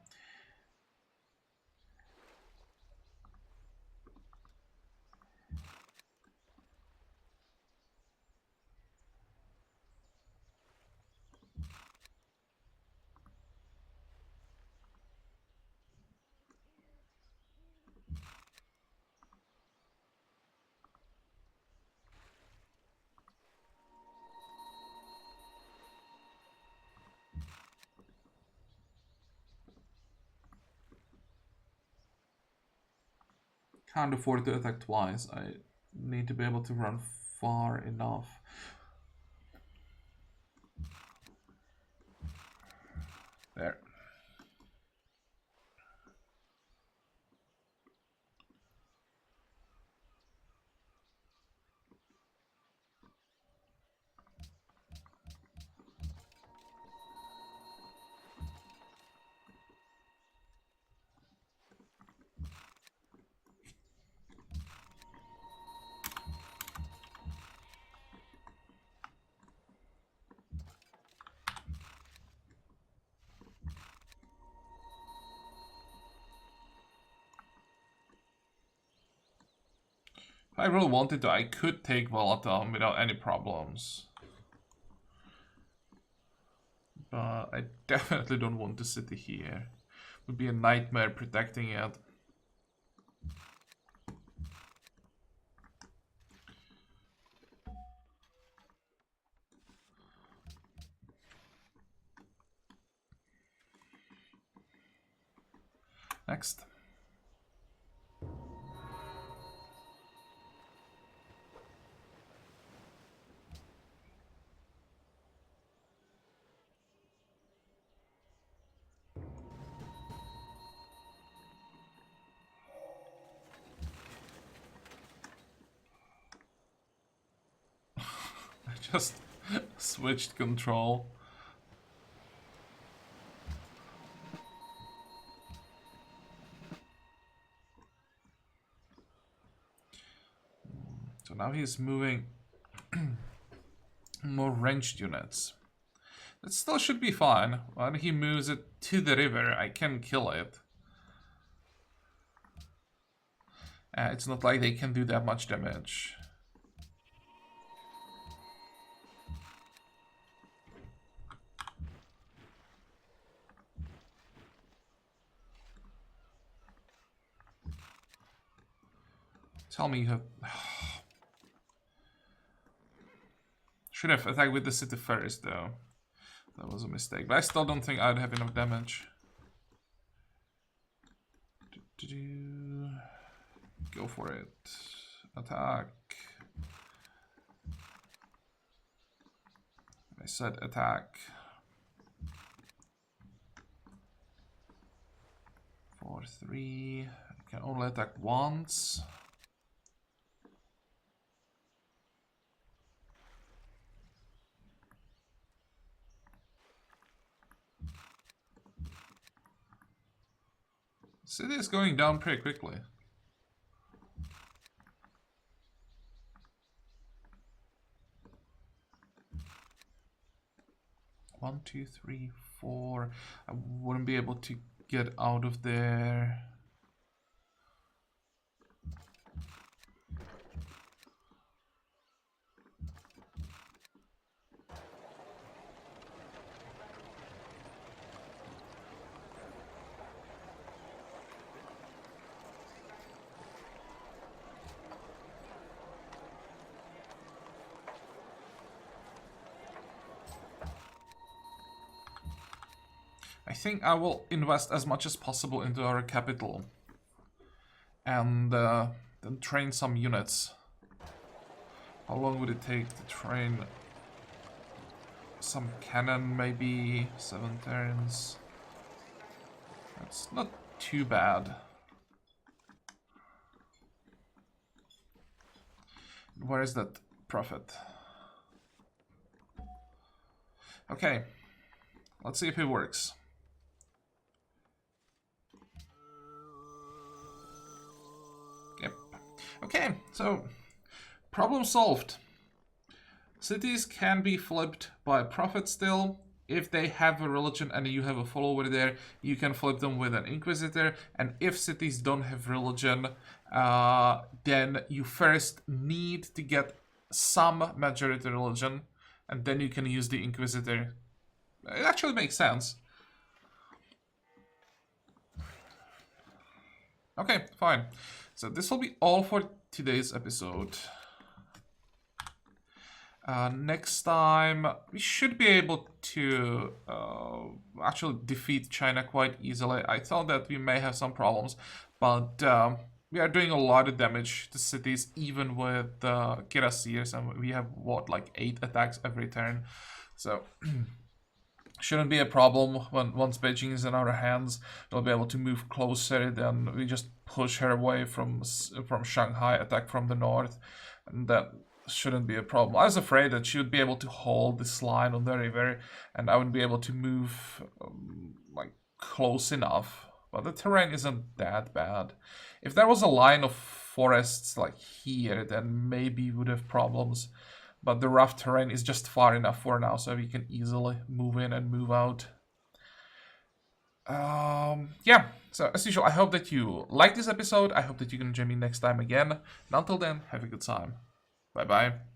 Can't afford to attack twice. I need to be able to run far enough. There. If I really wanted to, I could take Volatile without any problems. But I definitely don't want the city here. It would be a nightmare protecting it. Next. I just switched control. So now he's moving more ranged units. That still should be fine. When he moves it to the river, I can kill it. It's not like they can do that much damage. Tell me you have... Should have attacked with the city first, though. That was a mistake. But I still don't think I'd have enough damage. Go for it. Attack. I said attack. 4-3. I can only attack once. City is going down pretty quickly. One, two, three, four. I wouldn't be able to get out of there. I think I will invest as much as possible into our capital and then train some units. How long would it take to train some cannon? Maybe 7 turns. That's not too bad. Where is that profit? Okay, let's see if it works. Yep. Okay, so problem solved. Cities can be flipped by profit still. If they have a religion and you have a follower there, you can flip them with an inquisitor. And if cities don't have religion, then you first need to get some majority religion, and then you can use the inquisitor. It actually makes sense. Okay, fine. So this will be all for today's episode. Next time, we should be able to actually defeat China quite easily. I thought that we may have some problems, but we are doing a lot of damage to cities, even with Kirasirs, and we have, what, like 8 attacks every turn. So, shouldn't be a problem when once Beijing is in our hands. We'll be able to move closer, then we just push her away from Shanghai, attack from the north, and that shouldn't be a problem. I was afraid that she would be able to hold this line on the river, and I wouldn't be able to move like close enough. But the terrain isn't that bad. If there was a line of forests like here, then maybe we would have problems. But the rough terrain is just far enough for now, so we can easily move in and move out. Yeah, so as usual, I hope that you like this episode. I hope that you're gonna join me next time again. And until then, have a good time. Bye-bye.